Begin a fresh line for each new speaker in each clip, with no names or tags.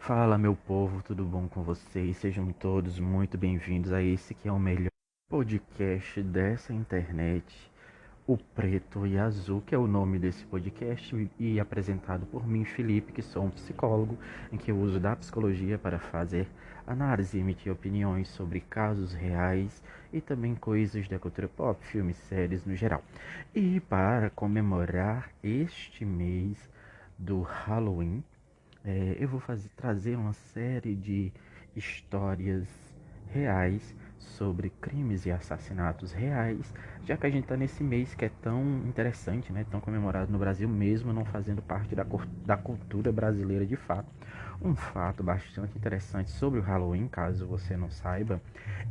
Fala, meu povo, tudo bom com vocês? Sejam todos muito bem-vindos a esse que é o melhor podcast dessa internet, o Preto e Azul, que é o nome desse podcast, e apresentado por mim, Felipe, que sou um psicólogo, em que eu uso da psicologia para fazer análise e emitir opiniões sobre casos reais e também coisas da cultura pop, filmes, séries no geral. E para comemorar este mês do Halloween, eu vou trazer uma série de histórias reais sobre crimes e assassinatos reais, já que a gente está nesse mês que é tão interessante, né, tão comemorado no Brasil, mesmo não fazendo parte da cultura brasileira de fato. Um fato bastante interessante sobre o Halloween, caso você não saiba,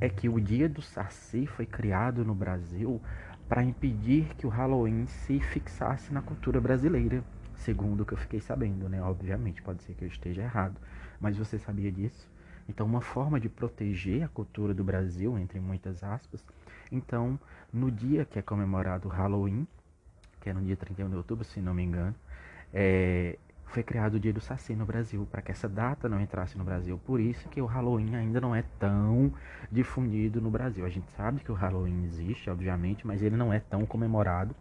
é que o Dia do Saci foi criado no Brasil para impedir que o Halloween se fixasse na cultura brasileira. Segundo o que eu fiquei sabendo, né? Obviamente, pode ser que eu esteja errado. Mas você sabia disso? Então, uma forma de proteger a cultura do Brasil, entre muitas aspas. Então, no dia que é comemorado o Halloween, que é no dia 31 de outubro, se não me engano, foi criado o Dia do Saci no Brasil, para que essa data não entrasse no Brasil. Por isso que o Halloween ainda não é tão difundido no Brasil. A gente sabe que o Halloween existe, obviamente, mas ele não é tão comemorado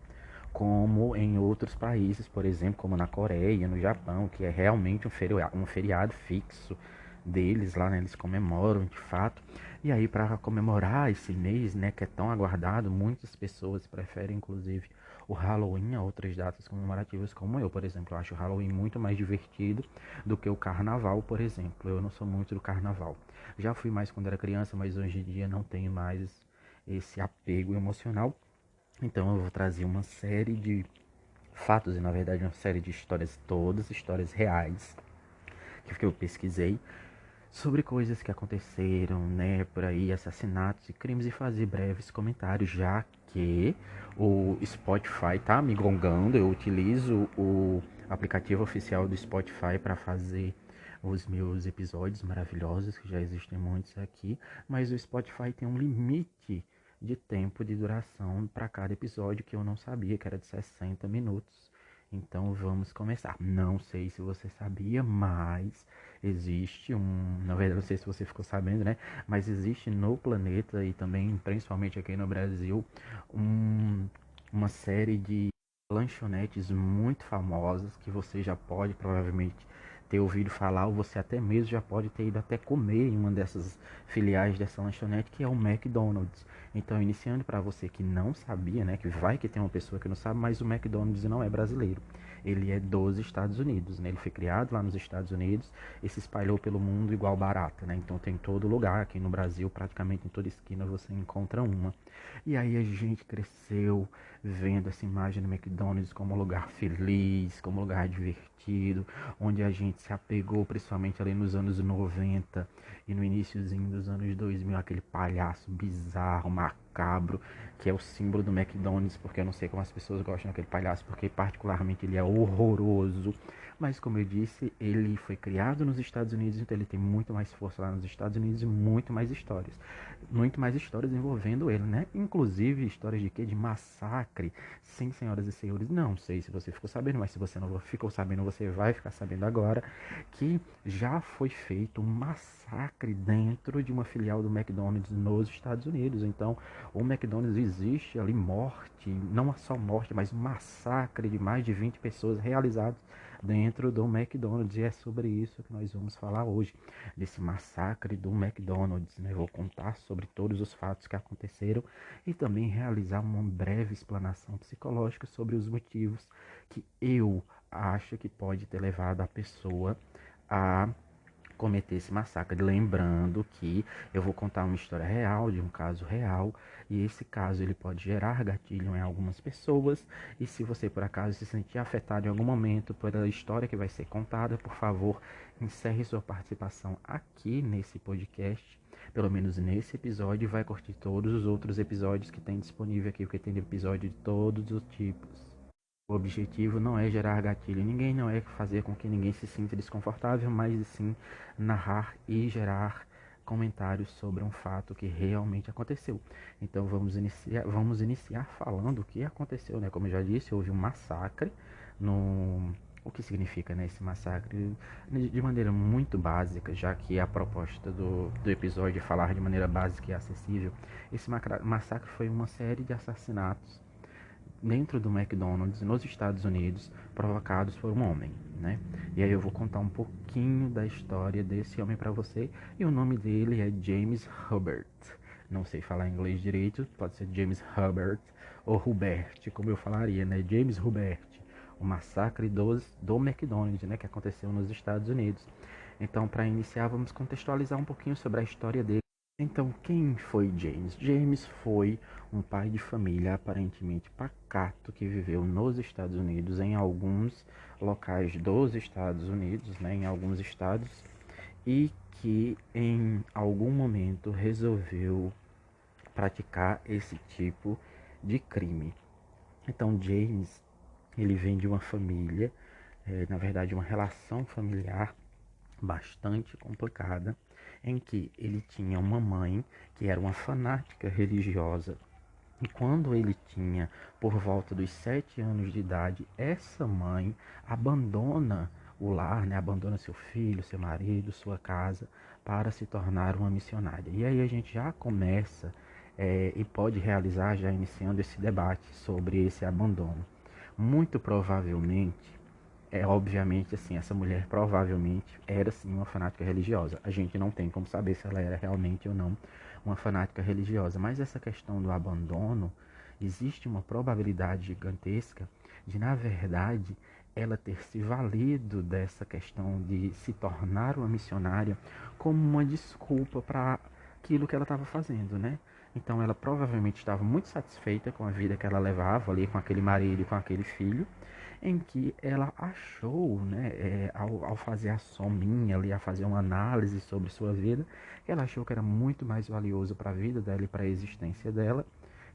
como em outros países, por exemplo, como na Coreia, no Japão, que é realmente um feriado fixo deles lá, né? Eles comemoram de fato. E aí, para comemorar esse mês, né, que é tão aguardado, muitas pessoas preferem, inclusive, o Halloween a outras datas comemorativas, como eu, por exemplo. Eu acho o Halloween muito mais divertido do que o Carnaval, por exemplo. Eu não sou muito do Carnaval. Já fui mais quando era criança, mas hoje em dia não tenho mais esse apego emocional. Então eu vou trazer uma série de fatos e na verdade uma série de histórias, todas histórias reais que eu pesquisei sobre coisas que aconteceram, né, por aí, assassinatos e crimes, e fazer breves comentários, já que o Spotify tá me gongando. Eu utilizo o aplicativo oficial do Spotify para fazer os meus episódios maravilhosos, que já existem muitos aqui, mas o Spotify tem um limite de tempo de duração para cada episódio que eu não sabia, que era de 60 minutos. Então vamos começar. Não sei se você sabia, mas existe na verdade, não sei se você ficou sabendo, né? Mas existe no planeta e também, principalmente aqui no Brasil, um, uma série de lanchonetes muito famosas que você já pode provavelmente ter ouvido falar, ou você até mesmo já pode ter ido até comer em uma dessas filiais dessa lanchonete, que é o McDonald's. Então, iniciando para você que não sabia, né, que vai que tem uma pessoa que não sabe, mas o McDonald's não é brasileiro. Ele é dos Estados Unidos, né? Ele foi criado lá nos Estados Unidos e se espalhou pelo mundo igual barata, né? Então tem em todo lugar, aqui no Brasil, praticamente em toda esquina você encontra uma. E aí a gente cresceu vendo essa imagem do McDonald's como um lugar feliz, como um lugar divertido, onde a gente se apegou principalmente ali nos anos 90 e no iniciozinho dos anos 2000, aquele palhaço bizarro, macabro, que é o símbolo do McDonald's, porque eu não sei como as pessoas gostam daquele palhaço, porque particularmente ele é horroroso. Mas como eu disse, ele foi criado nos Estados Unidos, então ele tem muito mais força lá nos Estados Unidos e muito mais histórias. Muito mais histórias envolvendo ele, né? Inclusive histórias de quê? De massacre. Sim, senhoras e senhores, não sei se você ficou sabendo, mas se você não ficou sabendo, você vai ficar sabendo agora que já foi feito um massacre dentro de uma filial do McDonald's nos Estados Unidos. Então, o McDonald's existe ali morte, não só morte, mas um massacre de mais de 20 pessoas realizados dentro do McDonald's. E é sobre isso que nós vamos falar hoje, desse massacre do McDonald's, né? Vou contar sobre todos os fatos que aconteceram e também realizar uma breve explanação psicológica sobre os motivos que eu acho que pode ter levado a pessoa a cometer esse massacre. Lembrando que eu vou contar uma história real, de um caso real, e esse caso ele pode gerar gatilho em algumas pessoas, e se você por acaso se sentir afetado em algum momento pela história que vai ser contada, por favor, encerre sua participação aqui nesse podcast, pelo menos nesse episódio, e vai curtir todos os outros episódios que tem disponível aqui, porque tem episódio de todos os tipos. O objetivo não é gerar gatilho em ninguém, não é fazer com que ninguém se sinta desconfortável, mas sim narrar e gerar comentários sobre um fato que realmente aconteceu. Então vamos iniciar falando o que aconteceu, né? Como eu já disse, houve um massacre no O que significa, né, esse massacre? De maneira muito básica, já que a proposta do episódio é falar de maneira básica e acessível, esse massacre foi uma série de assassinatos dentro do McDonald's nos Estados Unidos provocados por um homem, né? E aí eu vou contar um pouquinho da história desse homem para você, e o nome dele é James Hubert. Não sei falar inglês direito, pode ser James Hubert ou Hubert, como eu falaria, né? James Hubert, o massacre do McDonald's, né, que aconteceu nos Estados Unidos. Então, para iniciar, vamos contextualizar um pouquinho sobre a história dele. Então, quem foi James? James foi um pai de família aparentemente pacato que viveu nos Estados Unidos, em alguns locais dos Estados Unidos, né, em alguns estados, e que em algum momento resolveu praticar esse tipo de crime. Então, James, ele vem de uma família, na verdade, uma relação familiar bastante complicada, em que ele tinha uma mãe que era uma fanática religiosa. E quando ele tinha por volta dos 7 anos de idade, essa mãe abandona o lar, né? Abandona seu filho, seu marido, sua casa, para se tornar uma missionária. E aí a gente já começa e pode realizar, já iniciando esse debate sobre esse abandono. Muito provavelmente, obviamente, assim, essa mulher provavelmente era sim uma fanática religiosa. A gente não tem como saber se ela era realmente ou não uma fanática religiosa, mas essa questão do abandono, existe uma probabilidade gigantesca de, na verdade, ela ter se valido dessa questão de se tornar uma missionária como uma desculpa para aquilo que ela estava fazendo, né? Então ela provavelmente estava muito satisfeita com a vida que ela levava ali, com aquele marido e com aquele filho, em que ela achou, né, ao fazer a sominha ali, a fazer uma análise sobre sua vida, ela achou que era muito mais valioso para a vida dela e para a existência dela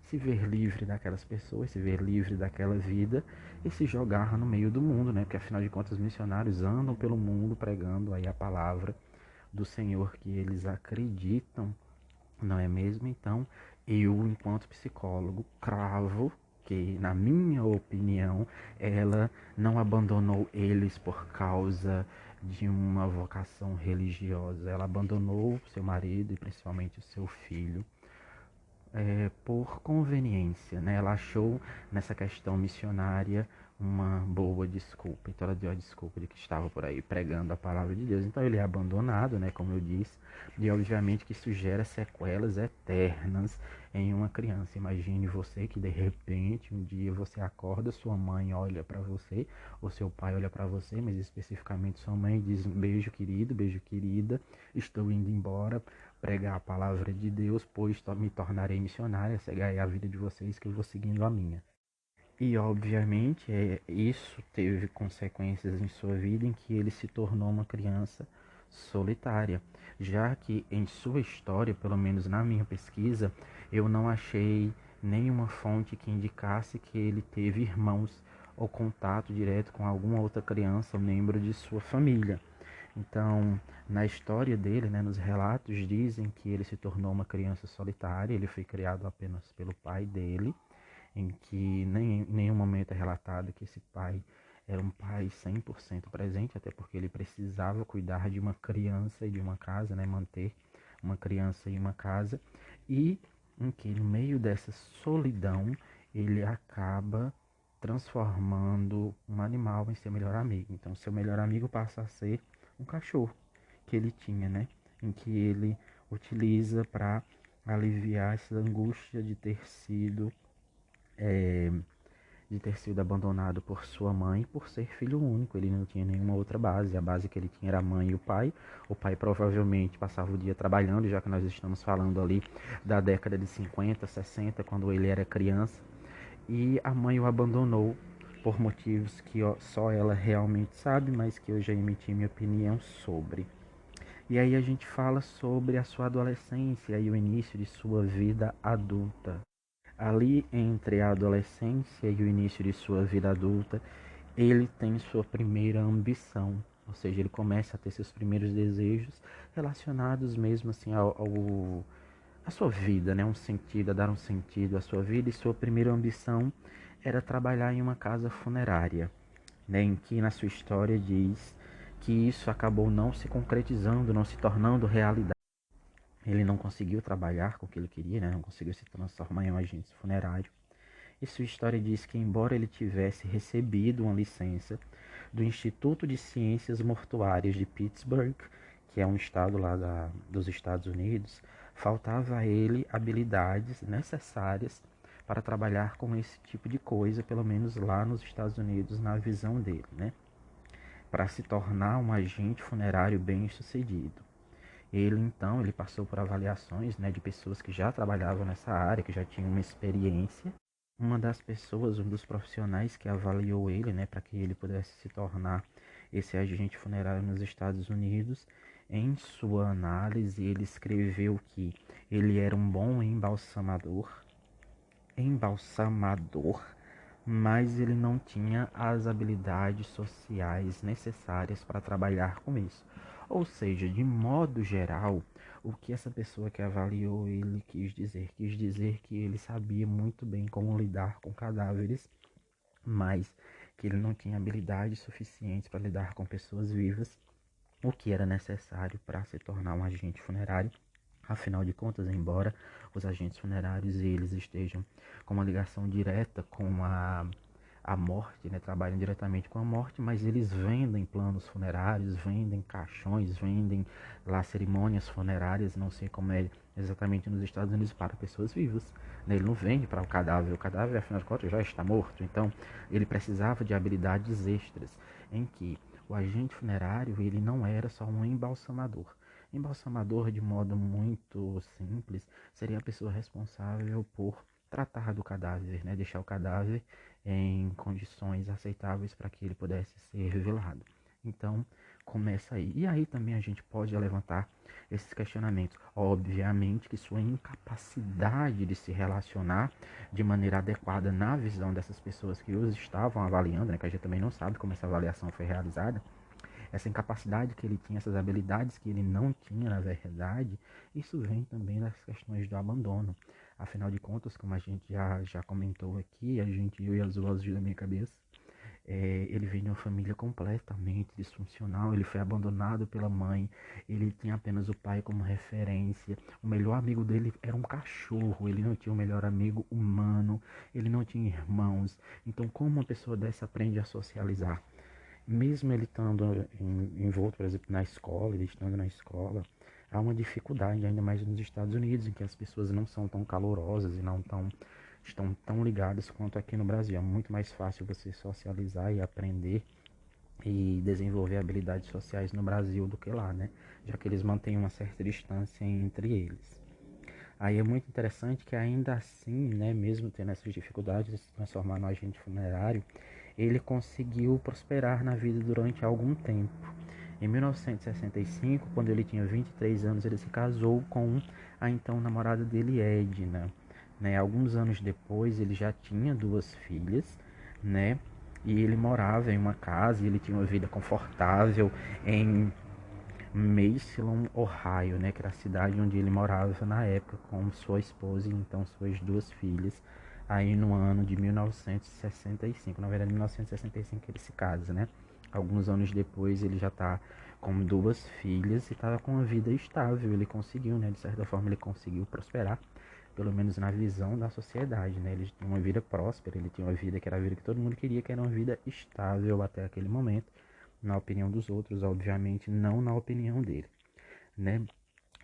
se ver livre daquelas pessoas, se ver livre daquela vida e se jogar no meio do mundo, né? Porque afinal de contas, os missionários andam pelo mundo pregando aí a palavra do Senhor que eles acreditam, não é mesmo? Então, eu, enquanto psicólogo, cravo que, na minha opinião, ela não abandonou eles por causa de uma vocação religiosa. Ela abandonou seu marido e principalmente o seu filho por conveniência, né? Ela achou nessa questão missionária uma boa desculpa. Então ela deu a desculpa de que estava por aí pregando a palavra de Deus. Então ele é abandonado, né? Como eu disse, e obviamente que isso gera sequelas eternas em uma criança. Imagine você que de repente um dia você acorda, sua mãe olha para você, ou seu pai olha para você, mas especificamente sua mãe diz: beijo querido, beijo querida, estou indo embora pregar a palavra de Deus, pois me tornarei missionária, cegai a vida de vocês que eu vou seguindo a minha. E obviamente isso teve consequências em sua vida em que ele se tornou uma criança solitária, já que em sua história, pelo menos na minha pesquisa, eu não achei nenhuma fonte que indicasse que ele teve irmãos ou contato direto com alguma outra criança ou membro de sua família. Então, na história dele, né, nos relatos, dizem que ele se tornou uma criança solitária, ele foi criado apenas pelo pai dele, em que nem, em nenhum momento é relatado que esse pai era um pai 100% presente, até porque ele precisava cuidar de uma criança e de uma casa, né, manter uma criança e uma casa, e em que no meio dessa solidão ele acaba transformando um animal em seu melhor amigo. Então, seu melhor amigo passa a ser um cachorro que ele tinha, né? Em que ele utiliza para aliviar essa angústia é, de ter sido abandonado por sua mãe por ser filho único. Ele não tinha nenhuma outra base. A base que ele tinha era a mãe e o pai. O pai provavelmente passava o dia trabalhando, já que nós estamos falando ali da década de 50, 60, quando ele era criança. E a mãe o abandonou por motivos que só ela realmente sabe, mas que eu já emiti minha opinião sobre. E aí a gente fala sobre a sua adolescência e o início de sua vida adulta. Ali entre a adolescência e o início de sua vida adulta, ele tem sua primeira ambição, ou seja, ele começa a ter seus primeiros desejos relacionados mesmo assim à sua vida, né? Um sentido, a dar um sentido à sua vida, e sua primeira ambição era trabalhar em uma casa funerária. né, em que na sua história diz que isso acabou não se concretizando, não se tornando realidade. Ele não conseguiu trabalhar com o que ele queria, né, não conseguiu se transformar em um agente funerário. E sua história diz que, embora ele tivesse recebido uma licença do Instituto de Ciências Mortuárias de Pittsburgh, que é um estado lá dos Estados Unidos, faltava a ele habilidades necessárias para trabalhar com esse tipo de coisa, pelo menos lá nos Estados Unidos, na visão dele, né? Para se tornar um agente funerário bem-sucedido. Ele passou por avaliações, né, de pessoas que já trabalhavam nessa área, que já tinham uma experiência. Uma das pessoas, um dos profissionais que avaliou ele, né, para que ele pudesse se tornar esse agente funerário nos Estados Unidos, em sua análise, ele escreveu que ele era um bom embalsamador, mas ele não tinha as habilidades sociais necessárias para trabalhar com isso. Ou seja, de modo geral, o que essa pessoa que avaliou ele quis dizer? Quis dizer que ele sabia muito bem como lidar com cadáveres, mas que ele não tinha habilidades suficientes para lidar com pessoas vivas, o que era necessário para se tornar um agente funerário. Afinal de contas, embora os agentes funerários eles estejam com uma ligação direta com a morte, né, trabalham diretamente com a morte, mas eles vendem planos funerários, vendem caixões, vendem lá cerimônias funerárias, não sei como é exatamente nos Estados Unidos, para pessoas vivas, né? Ele não vende para o cadáver afinal de contas já está morto, então ele precisava de habilidades extras, em que o agente funerário ele não era só um embalsamador. Embalsamador, de modo muito simples, seria a pessoa responsável por tratar do cadáver, né? Deixar o cadáver em condições aceitáveis para que ele pudesse ser revelado. Então, começa aí. E aí também a gente pode levantar esses questionamentos. Obviamente que sua incapacidade de se relacionar de maneira adequada na visão dessas pessoas que os estavam avaliando, né, que a gente também não sabe como essa avaliação foi realizada, essa incapacidade que ele tinha, essas habilidades que ele não tinha, na verdade, isso vem também das questões do abandono. Afinal de contas, como a gente já comentou aqui, eu e as vozes da minha cabeça, ele vem de uma família completamente disfuncional, ele foi abandonado pela mãe, ele tinha apenas o pai como referência, o melhor amigo dele era um cachorro, ele não tinha um melhor amigo humano, ele não tinha irmãos. Então, como uma pessoa dessa aprende a socializar? Mesmo ele estando envolto, por exemplo, na escola, ele estando na escola, há uma dificuldade, ainda mais nos Estados Unidos, em que as pessoas não são tão calorosas e não estão tão ligadas quanto aqui no Brasil. É muito mais fácil você socializar e aprender e desenvolver habilidades sociais no Brasil do que lá, né? Já que eles mantêm uma certa distância entre eles. Aí é muito interessante que ainda assim, né, mesmo tendo essas dificuldades de se transformar no agente funerário, ele conseguiu prosperar na vida durante algum tempo. Em 1965, quando ele tinha 23 anos, ele se casou com a então namorada dele, Edna. Né? Alguns anos depois, ele já tinha duas filhas, né? E ele morava em uma casa, e ele tinha uma vida confortável em Massillon, Ohio, né, que era a cidade onde ele morava na época com sua esposa e então suas duas filhas, aí no ano de 1965. Na verdade, em 1965 ele se casa, né? Alguns anos depois ele já está com duas filhas e estava com uma vida estável. Ele conseguiu, né? De certa forma ele conseguiu prosperar, pelo menos na visão da sociedade, né? Ele tinha uma vida próspera, ele tinha uma vida que era a vida que todo mundo queria, que era uma vida estável até aquele momento, na opinião dos outros, obviamente, não na opinião dele, né?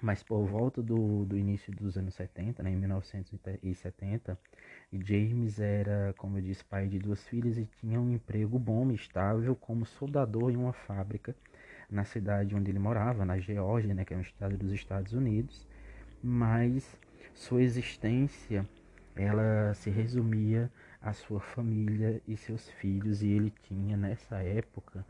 Mas por volta do início dos anos 70, né, em 1970, James era, como eu disse, pai de duas filhas e tinha um emprego bom e estável como soldador em uma fábrica na cidade onde ele morava, na Geórgia, né, que é um estado dos Estados Unidos, mas sua existência ela se resumia à sua família e seus filhos, e ele tinha nessa época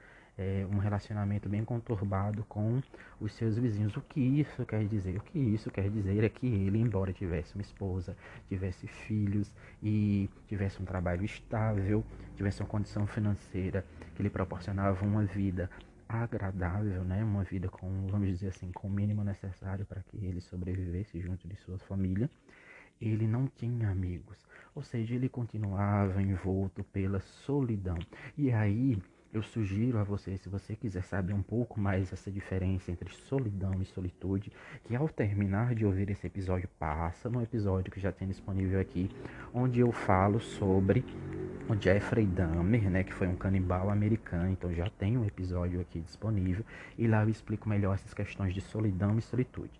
um relacionamento bem conturbado com os seus vizinhos. O que isso quer dizer? O que isso quer dizer é que ele, embora tivesse uma esposa, tivesse filhos e tivesse um trabalho estável, tivesse uma condição financeira que lhe proporcionava uma vida agradável, né? Uma vida com, vamos dizer assim, com o mínimo necessário para que ele sobrevivesse junto de sua família. Ele não tinha amigos, ou seja, ele continuava envolto pela solidão. E aí eu sugiro a você, se você quiser saber um pouco mais essa diferença entre solidão e solitude, que ao terminar de ouvir esse episódio, passa no episódio que já tem disponível aqui, onde eu falo sobre o Jeffrey Dahmer, né, que foi um canibal americano. Então já tem um episódio aqui disponível e lá eu explico melhor essas questões de solidão e solitude.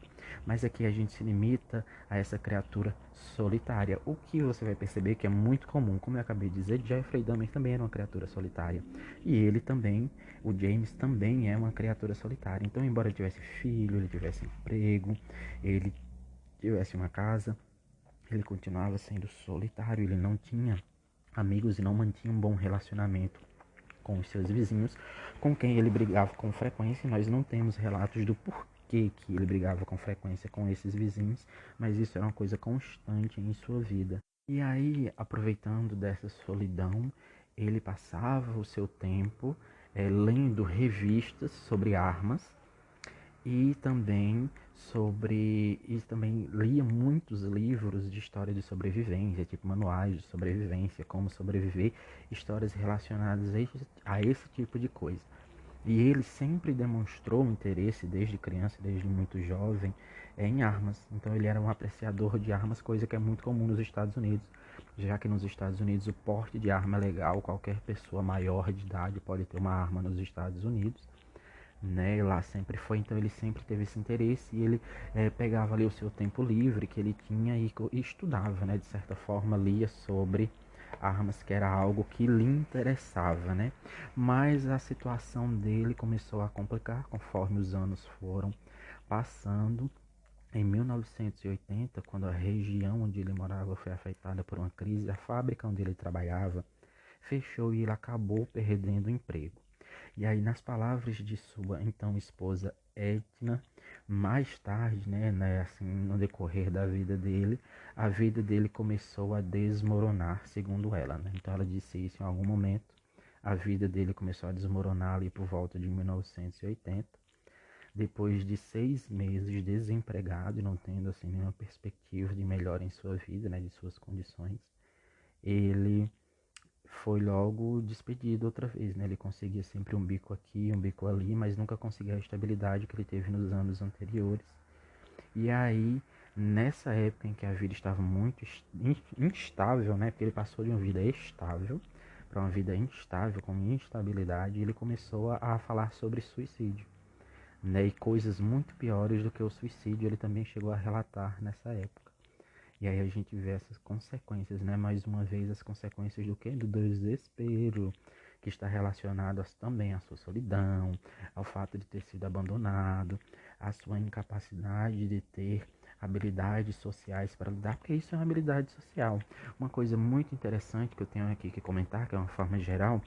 Mas aqui a gente se limita a essa criatura solitária, o que você vai perceber que é muito comum. Como eu acabei de dizer, Jeffrey Dahmer também era uma criatura solitária e ele também, o James também é uma criatura solitária. Então, embora ele tivesse filho, ele tivesse emprego, ele tivesse uma casa, ele continuava sendo solitário. Ele não tinha amigos e não mantinha um bom relacionamento com os seus vizinhos, com quem ele brigava com frequência. E nós não temos relatos do porquê que ele brigava com frequência com esses vizinhos, mas isso era uma coisa constante em sua vida. E aí, aproveitando dessa solidão, ele passava o seu tempo lendo revistas sobre armas e também lia muitos livros de história de sobrevivência, tipo manuais de sobrevivência, como sobreviver, histórias relacionadas a esse tipo de coisa. E ele sempre demonstrou um interesse desde criança, desde muito jovem, em armas. Então ele era um apreciador de armas, coisa que é muito comum nos Estados Unidos, já que nos Estados Unidos o porte de arma é legal, qualquer pessoa maior de idade pode ter uma arma nos Estados Unidos, né? Lá sempre foi, então ele sempre teve esse interesse e ele pegava ali o seu tempo livre que ele tinha e estudava, né? De certa forma lia sobre armas, que era algo que lhe interessava, né? Mas a situação dele começou a complicar conforme os anos foram passando. Em 1980, quando a região onde ele morava foi afetada por uma crise, a fábrica onde ele trabalhava fechou e ele acabou perdendo o emprego. E aí, nas palavras de sua então esposa Edna, mais tarde, assim, no decorrer da vida dele, a vida dele começou a desmoronar, segundo ela, né? Então ela disse isso em algum momento, a vida dele começou a desmoronar ali por volta de 1980, depois de 6 meses desempregado e não tendo assim nenhuma perspectiva de melhora em sua vida, né, de suas condições. Ele foi logo despedido outra vez, né? Ele conseguia sempre um bico aqui, um bico ali, mas nunca conseguia a estabilidade que ele teve nos anos anteriores. E aí, nessa época em que a vida estava muito instável, né? Porque ele passou de uma vida estável para uma vida instável, com instabilidade, ele começou a falar sobre suicídio, né? E coisas muito piores do que o suicídio ele também chegou a relatar nessa época. E aí a gente vê essas consequências, né? Mais uma vez, as consequências do quê? Do desespero, que está relacionado também à sua solidão, ao fato de ter sido abandonado, à sua incapacidade de ter habilidades sociais para lidar, porque isso é uma habilidade social. Uma coisa muito interessante que eu tenho aqui que comentar, que é uma forma geral,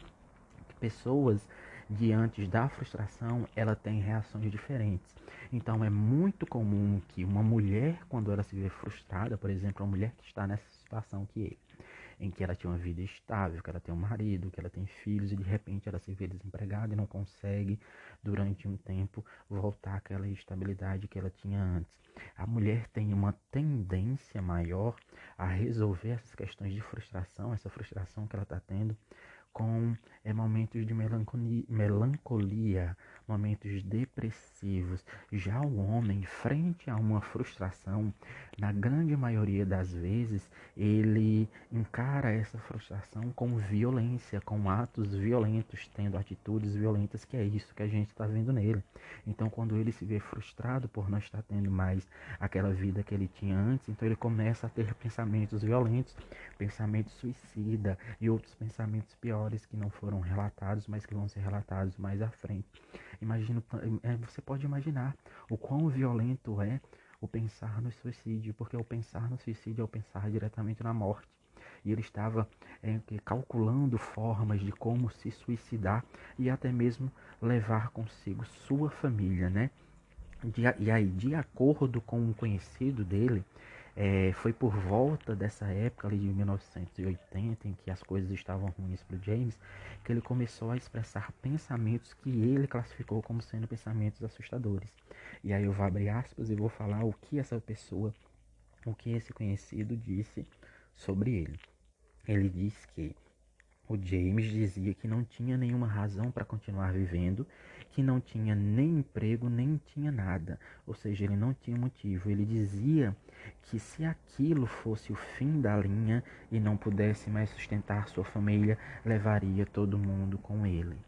que pessoas diante da frustração, ela tem reações diferentes. Então é muito comum que uma mulher, quando ela se vê frustrada, por exemplo, uma mulher que está nessa situação que ele, em que ela tinha uma vida estável, que ela tem um marido, que ela tem filhos e de repente ela se vê desempregada e não consegue durante um tempo voltar àquela estabilidade que ela tinha antes. A mulher tem uma tendência maior a resolver essas questões de frustração, essa frustração que ela está tendo com momentos de melancolia, momentos depressivos. Já o homem, frente a uma frustração, na grande maioria das vezes, ele encara essa frustração com violência, com atos violentos, tendo atitudes violentas, que é isso que a gente está vendo nele. Então, quando ele se vê frustrado por não estar tendo mais aquela vida que ele tinha antes, então ele começa a ter pensamentos violentos, pensamento suicida e outros pensamentos piores que não foram relatados, mas que vão ser relatados mais à frente. Você pode imaginar o quão violento é o pensar no suicídio, porque o pensar no suicídio é o pensar diretamente na morte. E ele estava calculando formas de como se suicidar e até mesmo levar consigo sua família, né? E aí, de acordo com um conhecido dele, foi por volta dessa época ali de 1980, em que as coisas estavam ruins para o James, que ele começou a expressar pensamentos que ele classificou como sendo pensamentos assustadores. E aí eu vou abrir aspas e vou falar o que esse conhecido disse sobre ele. Ele diz que O James dizia que não tinha nenhuma razão para continuar vivendo, que não tinha nem emprego, nem tinha nada. Ou seja, ele não tinha motivo. Ele dizia que se aquilo fosse o fim da linha e não pudesse mais sustentar sua família, levaria todo mundo com ele.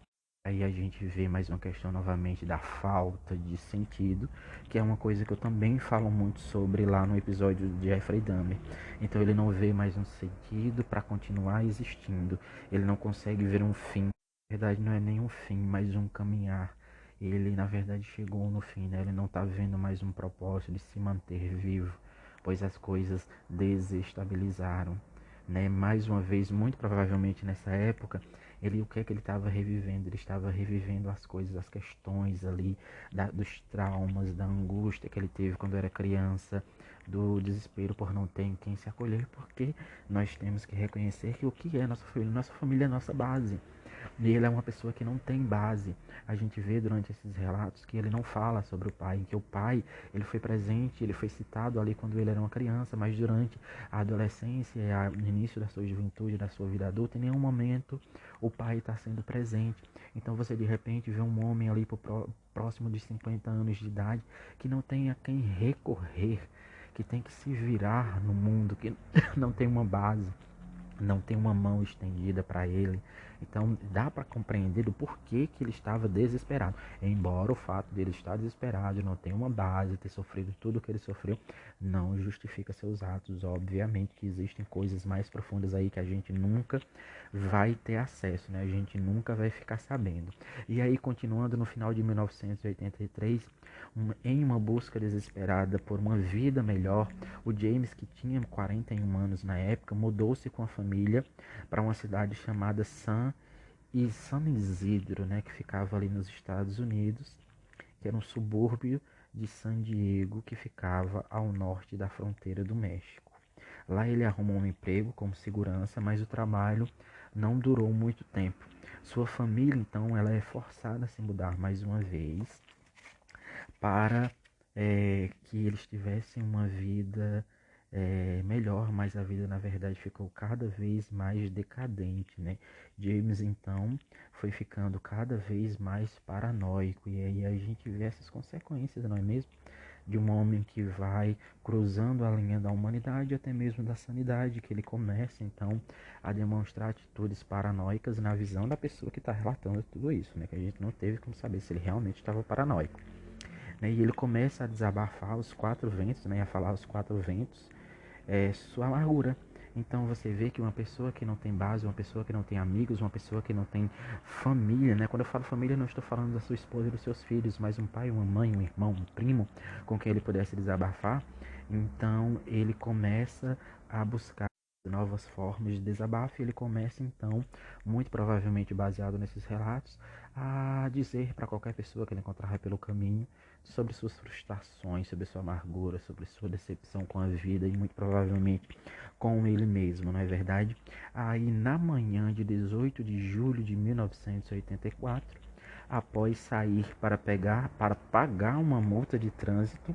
Aí a gente vê mais uma questão novamente da falta de sentido, que é uma coisa que eu também falo muito sobre lá no episódio de Jeffrey Dahmer. Então ele não vê mais um sentido para continuar existindo. Ele não consegue ver um fim. Na verdade não é nem um fim, mas um caminhar. Ele na verdade chegou no fim, né? Ele não está vendo mais um propósito de se manter vivo, pois as coisas desestabilizaram, né? Mais uma vez, muito provavelmente nessa época, o que é que ele estava revivendo? Ele estava revivendo as coisas, as questões ali, dos traumas, da angústia que ele teve quando era criança, do desespero por não ter em quem se acolher, porque nós temos que reconhecer que o que é nossa família é nossa base. E ele é uma pessoa que não tem base. A gente vê durante esses relatos que ele não fala sobre o pai, que o pai, ele foi presente, ele foi citado ali quando ele era uma criança, mas durante a adolescência e no início da sua juventude, da sua vida adulta, em nenhum momento o pai está sendo presente. Então você de repente vê um homem ali próximo de 50 anos de idade que não tem a quem recorrer, que tem que se virar no mundo, que não tem uma base, não tem uma mão estendida para ele. Então dá para compreender o porquê que ele estava desesperado. Embora o fato de ele estar desesperado, não ter uma base, ter sofrido tudo o que ele sofreu, não justifica seus atos. Obviamente que existem coisas mais profundas aí que a gente nunca vai ter acesso, né? A gente nunca vai ficar sabendo. E aí, continuando no final de 1983, em uma busca desesperada por uma vida melhor, o James, que tinha 41 anos na época, mudou-se com a família para uma cidade chamada San Isidro, né, que ficava ali nos Estados Unidos, que era um subúrbio de San Diego, que ficava ao norte da fronteira do México. Lá ele arrumou um emprego como segurança, mas o trabalho não durou muito tempo. Sua família, então, ela é forçada a se mudar mais uma vez para que eles tivessem uma vida melhor, mas a vida na verdade ficou cada vez mais decadente, né? James então foi ficando cada vez mais paranoico e aí a gente vê essas consequências, não é mesmo? De um homem que vai cruzando a linha da humanidade, até mesmo da sanidade, que ele começa então a demonstrar atitudes paranoicas na visão da pessoa que está relatando tudo isso, né? Que a gente não teve como saber se ele realmente estava paranoico, né? E ele começa a desabafar os quatro ventos, né? A falar os quatro ventos, sua amargura. Então você vê que uma pessoa que não tem base, uma pessoa que não tem amigos, uma pessoa que não tem família, né? Quando eu falo família, não estou falando da sua esposa e dos seus filhos, mas um pai, uma mãe, um irmão, um primo com quem ele pudesse desabafar. Então ele começa a buscar novas formas de desabafo e ele começa então, muito provavelmente baseado nesses relatos, a dizer para qualquer pessoa que ele encontrava pelo caminho sobre suas frustrações, sobre sua amargura, sobre sua decepção com a vida e muito provavelmente com ele mesmo, não é verdade? Aí na manhã de 18 de julho de 1984, após sair para pagar uma multa de trânsito,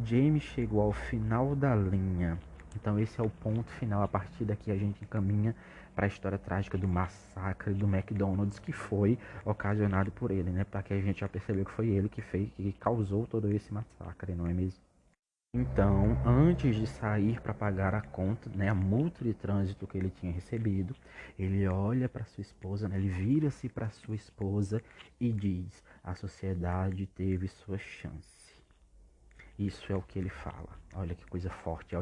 James chegou ao final da linha. Então esse é o ponto final. A partir daqui a gente encaminha para a história trágica do massacre do McDonald's, que foi ocasionado por ele, né? Para que a gente já percebeu que foi ele que fez, que causou todo esse massacre, não é mesmo? Então, antes de sair para pagar a conta, né, a multa de trânsito que ele tinha recebido, ele olha para sua esposa, né, ele vira-se para sua esposa e diz: a sociedade teve sua chance. Isso é o que ele fala. Olha que coisa forte,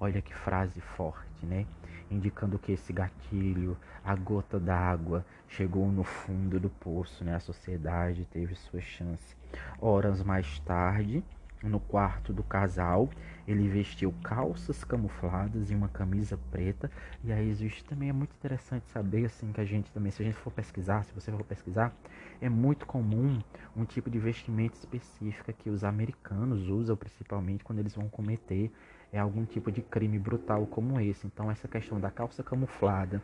olha que frase forte, né? Indicando que esse gatilho, a gota d'água, chegou no fundo do poço, né? A sociedade teve sua chance. Horas mais tarde, no quarto do casal, ele vestiu calças camufladas e uma camisa preta. E aí existe também, é muito interessante saber assim que a gente também, se a gente for pesquisar, se você for pesquisar, é muito comum um tipo de vestimenta específica que os americanos usam principalmente quando eles vão cometer algum tipo de crime brutal como esse. Então essa questão da calça camuflada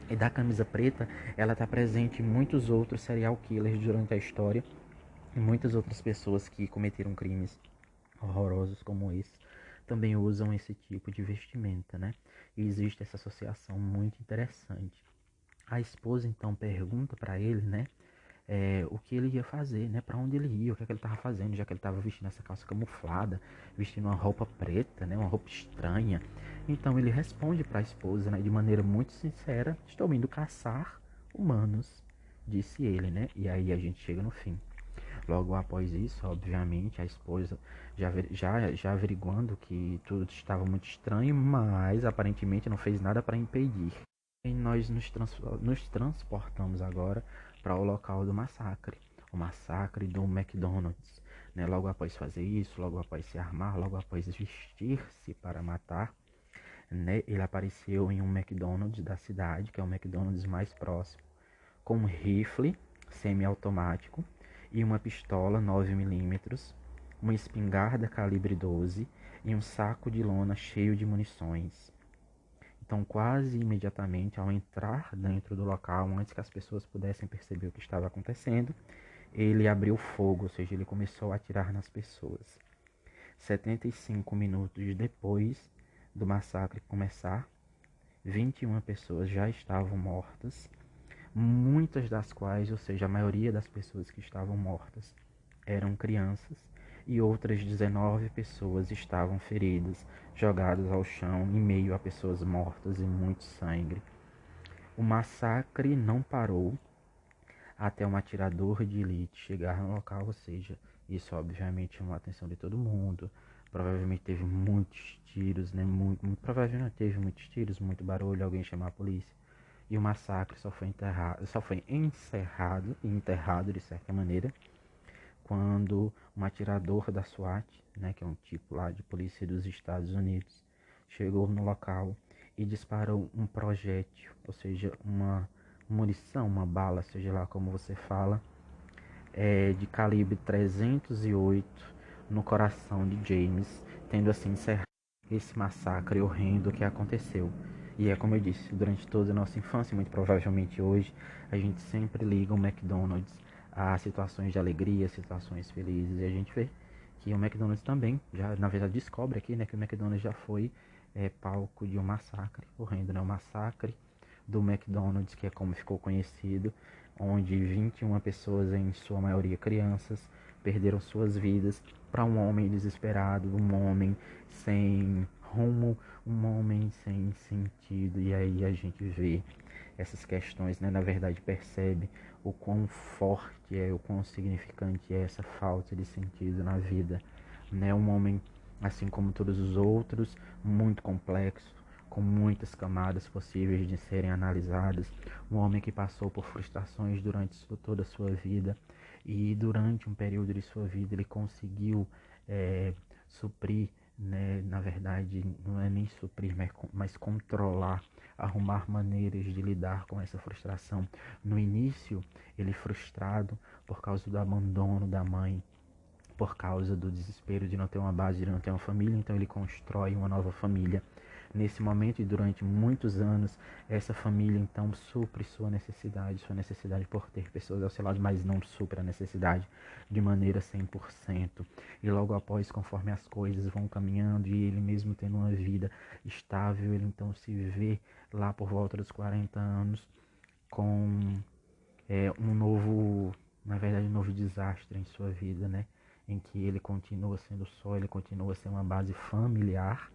e da camisa preta, ela está presente em muitos outros serial killers durante a história e muitas outras pessoas que cometeram crimes horrorosos como esse também usam esse tipo de vestimenta, né? E existe essa associação muito interessante. A esposa então pergunta para ele, né, o que ele ia fazer, né, para onde ele ia, o que é que ele estava fazendo, já que ele estava vestindo essa calça camuflada, vestindo uma roupa preta, né, uma roupa estranha. Então ele responde para a esposa, né, de maneira muito sincera: estou indo caçar humanos, disse ele, né. E aí a gente chega no fim. Logo após isso, obviamente, a esposa já averiguando que tudo estava muito estranho, mas aparentemente não fez nada para impedir. E nós nos transportamos agora para o local do massacre, o massacre do McDonald's. Né? Logo após fazer isso, logo após se armar, logo após vestir-se para matar, né? Ele apareceu em um McDonald's da cidade, que é o McDonald's mais próximo, com um rifle semiautomático e uma pistola 9 milímetros, uma espingarda calibre 12 e um saco de lona cheio de munições. Então, quase imediatamente, ao entrar dentro do local, antes que as pessoas pudessem perceber o que estava acontecendo, ele abriu fogo, ou seja, ele começou a atirar nas pessoas. 75 minutos depois do massacre começar, 21 pessoas já estavam mortas, muitas das quais, ou seja, a maioria das pessoas que estavam mortas eram crianças, e outras 19 pessoas estavam feridas, jogadas ao chão em meio a pessoas mortas e muito sangue. O massacre não parou até um atirador de elite chegar no local, ou seja, isso obviamente chamou a atenção de todo mundo. Provavelmente teve muitos tiros, né? Provavelmente teve muitos tiros, muito barulho, alguém chamar a polícia. E o massacre só foi encerrado e enterrado de certa maneira quando um atirador da SWAT, né, que é um tipo lá de polícia dos Estados Unidos, chegou no local e disparou um projétil, ou seja, uma munição, uma bala, seja lá como você fala, de calibre 308 no coração de James, tendo assim encerrado esse massacre horrendo que aconteceu. E é como eu disse, durante toda a nossa infância, muito provavelmente hoje, a gente sempre liga o McDonald's a situações de alegria, situações felizes, e a gente vê que o McDonald's também, já na verdade descobre aqui, né, que o McDonald's já foi palco de um massacre horrendo, né, o massacre do McDonald's, que é como ficou conhecido, onde 21 pessoas, em sua maioria crianças, perderam suas vidas para um homem desesperado, um homem sem rumo, um homem sem sentido. E aí a gente vê essas questões, né? Na verdade percebe o quão forte é, o quão significante é essa falta de sentido na vida, né? Um homem, assim como todos os outros, muito complexo, com muitas camadas possíveis de serem analisadas, um homem que passou por frustrações durante toda a sua vida, e durante um período de sua vida ele conseguiu suprir, né, na verdade não é nem suprir, mas controlar, arrumar maneiras de lidar com essa frustração. No início, ele frustrado por causa do abandono da mãe, por causa do desespero de não ter uma base, de não ter uma família, então ele constrói uma nova família. Nesse momento e durante muitos anos, essa família então supre sua necessidade por ter pessoas ao seu lado, mas não supre a necessidade de maneira 100%. E logo após, conforme as coisas vão caminhando e ele mesmo tendo uma vida estável, ele então se vê lá por volta dos 40 anos com um novo, na verdade, um novo desastre em sua vida, né? Em que ele continua sendo só, ele continua sendo uma base familiar,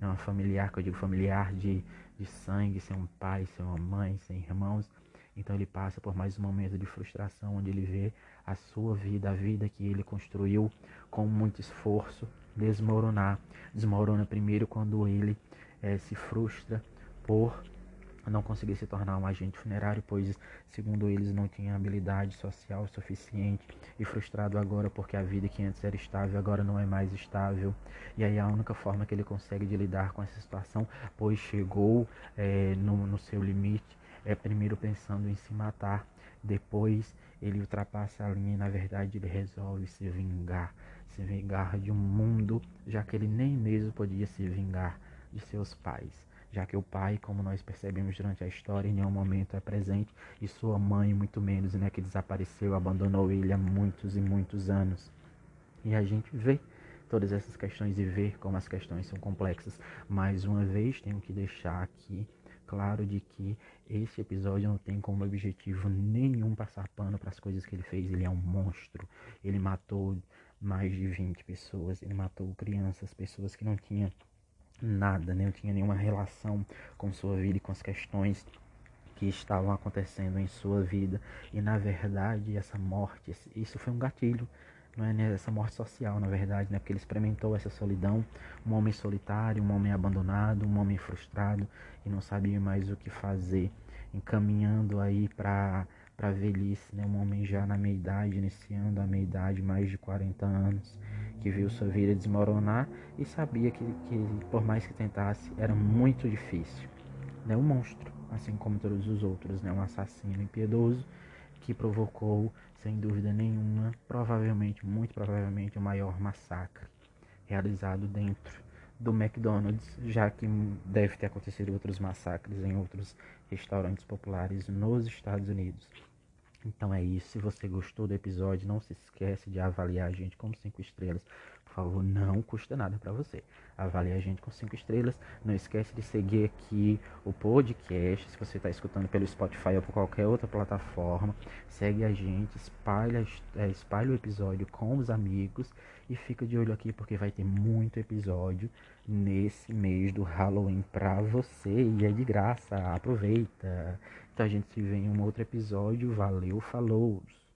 né? Uma familiar, que eu digo familiar de sangue, sem um pai, sem uma mãe, sem irmãos. Então ele passa por mais um momento de frustração, onde ele vê a sua vida, a vida que ele construiu com muito esforço, desmoronar. Desmorona primeiro quando ele se frustra por não conseguir se tornar um agente funerário, pois, segundo eles, não tinha habilidade social suficiente, e frustrado agora porque a vida que antes era estável agora não é mais estável. E aí a única forma que ele consegue de lidar com essa situação, pois chegou no seu limite, é primeiro pensando em se matar, depois ele ultrapassa a linha e na verdade ele resolve se vingar de um mundo, já que ele nem mesmo podia se vingar de seus pais, já que o pai, como nós percebemos durante a história, em nenhum momento é presente, e sua mãe muito menos, né, que desapareceu, abandonou ele há muitos e muitos anos. E a gente vê todas essas questões e ver como as questões são complexas. Mais uma vez, tenho que deixar aqui claro de que esse episódio não tem como objetivo nenhum passar pano para as coisas que ele fez. Ele é um monstro. Ele matou mais de 20 pessoas. Ele matou crianças, pessoas que não tinham nada, né? Não tinha nenhuma relação com sua vida e com as questões que estavam acontecendo em sua vida. E na verdade, essa morte, isso foi um gatilho, não é, né? Essa morte social, na verdade, né? Porque ele experimentou essa solidão, um homem solitário, um homem abandonado, um homem frustrado e não sabia mais o que fazer, encaminhando aí para velhice, né? Um homem já na meia idade, iniciando a meia idade, mais de 40 anos, que viu sua vida desmoronar e sabia que por mais que tentasse, era muito difícil, né? Um monstro, assim como todos os outros, né? Um assassino impiedoso que provocou, sem dúvida nenhuma, provavelmente, muito provavelmente, o maior massacre realizado dentro do McDonald's, já que deve ter acontecido outros massacres em outros restaurantes populares nos Estados Unidos. Então é isso. Se você gostou do episódio, não se esquece de avaliar a gente com 5 estrelas. Por favor, não custa nada para você. Avalie a gente com 5 estrelas. Não esquece de seguir aqui o podcast. Se você está escutando pelo Spotify ou por qualquer outra plataforma, segue a gente, espalha o episódio com os amigos e fica de olho aqui porque vai ter muito episódio nesse mês do Halloween para você e é de graça. Aproveita! Então a gente se vê em um outro episódio. Valeu, falou!